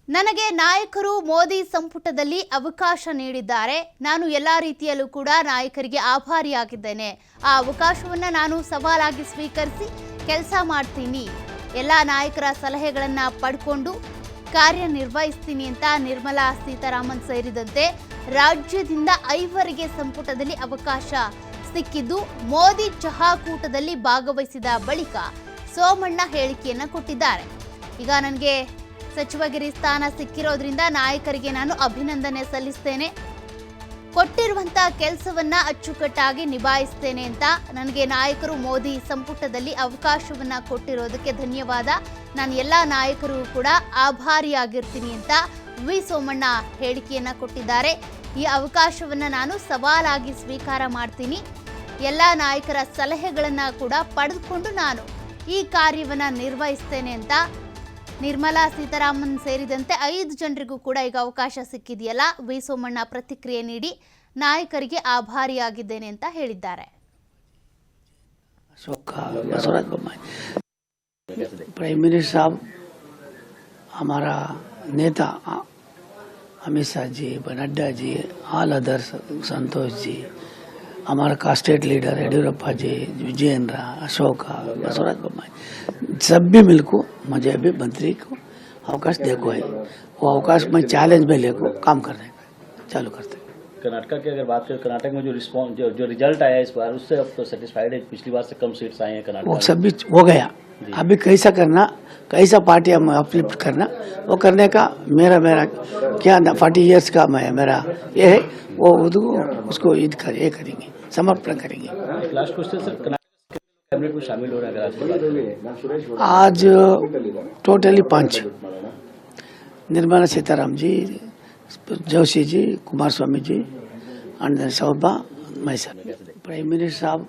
ನನಗೆ ನಾಯಕರು ಮೋದಿ ಸಂಪುಟದಲ್ಲಿ ಅವಕಾಶ ನೀಡಿದ್ದಾರೆ. ನಾನು ಎಲ್ಲ ರೀತಿಯಲ್ಲೂ ಕೂಡ ನಾಯಕರಿಗೆ ಆಭಾರಿಯಾಗಿದ್ದೇನೆ. ಆ ಅವಕಾಶವನ್ನು ನಾನು ಸವಾಲಾಗಿ ಸ್ವೀಕರಿಸಿ ಕೆಲಸ ಮಾಡ್ತೀನಿ. ಎಲ್ಲ ನಾಯಕರ ಸಲಹೆಗಳನ್ನು ಪಡ್ಕೊಂಡು ಕಾರ್ಯನಿರ್ವಹಿಸ್ತೀನಿ ಅಂತ ನಿರ್ಮಲಾ ಸೀತಾರಾಮನ್ ಸೇರಿದಂತೆ ರಾಜ್ಯದಿಂದ 5 ಸಂಪುಟದಲ್ಲಿ ಅವಕಾಶ ಸಿಕ್ಕಿದ್ದು ಮೋದಿ ಚಹಾಕೂಟದಲ್ಲಿ ಭಾಗವಹಿಸಿದ ಬಳಿಕ ಸೋಮಣ್ಣ ಹೇಳಿಕೆಯನ್ನು ಕೊಟ್ಟಿದ್ದಾರೆ. ಈಗ ನನಗೆ ಸಚಿವಗಿರಿ ಸ್ಥಾನ ಸಿಕ್ಕಿರೋದ್ರಿಂದ ನಾಯಕರಿಗೆ ನಾನು ಅಭಿನಂದನೆ ಸಲ್ಲಿಸ್ತೇನೆ. ಕೊಟ್ಟಿರುವಂತ ಕೆಲಸವನ್ನ ಅಚ್ಚುಕಟ್ಟಾಗಿ ನಿಭಾಯಿಸ್ತೇನೆ ಅಂತ ನನಗೆ ನಾಯಕರು ಮೋದಿ ಸಂಪುಟದಲ್ಲಿ ಅವಕಾಶವನ್ನ ಕೊಟ್ಟಿರೋದಕ್ಕೆ ಧನ್ಯವಾದ. ನಾನು ಎಲ್ಲ ನಾಯಕರು ಕೂಡ ಆಭಾರಿಯಾಗಿರ್ತೀನಿ ಅಂತ ವಿ ಸೋಮಣ್ಣ ಹೇಳಿಕೆಯನ್ನ ಕೊಟ್ಟಿದ್ದಾರೆ. ಈ ಅವಕಾಶವನ್ನ ನಾನು ಸವಾಲಾಗಿ ಸ್ವೀಕಾರ ಮಾಡ್ತೀನಿ. ಎಲ್ಲ ನಾಯಕರ ಸಲಹೆಗಳನ್ನ ಕೂಡ ಪಡೆದುಕೊಂಡು ನಾನು ಈ ಕಾರ್ಯವನ್ನ ನಿರ್ವಹಿಸ್ತೇನೆ ಅಂತ ನಿರ್ಮಲಾ ಸೀತಾರಾಮನ್ ಸೇರಿದಂತೆ 5 ಜನರಿಗೂ ಕೂಡ ಈಗ ಅವಕಾಶ ಸಿಕ್ಕಿದೆಯಲ್ಲ, ವಿ ಸೋಮಣ್ಣ ಪ್ರತಿಕ್ರಿಯೆ ನೀಡಿ ನಾಯಕರಿಗೆ ಆಭಾರಿಯಾಗಿದ್ದೇನೆ ಅಂತ ಹೇಳಿದ್ದಾರೆ. प्राइम मिनिस्टर साहब, हमारा नेता अमित शाह जी, नड्डा जी, ऑल अदर्स, संतोष जी, हमारा का स्टेट लीडर येडियुरप्पा जी, विजयेंद्र, अशोक, बसवराज बोम्माई, सब भी मिलकर मुझे अभी मंत्री को अवकाश देखो है. वो अवकाश में चैलेंज में लेकर काम करने का चालू करते हैं. कर्नाटक की अगर बात करें, कर्नाटक में जो रिस्पॉन्स जो रिजल्ट आया इस बार, उससे अब तो सेटिस्फाइड है? पिछली बार से कम सीट्स आए हैं कर्नाटक, वो सब भी हो गया. अभी कैसा करना, कैसा पार्टी हम अपलिफ्ट करना, वो करने का मेरा क्या 40 इयर्स का मेरा ये है. वो उसको ये करेंगे, समर्पण करेंगे. Last question sir, Karnataka cabinet में शामिल हो रहे हैं अगर आज totally 5, Nirmala Sitharaman ji, Joshi ji, Kumaraswamy ji, and Shobha, मैं सर. प्राइम मिनिस्टर साहब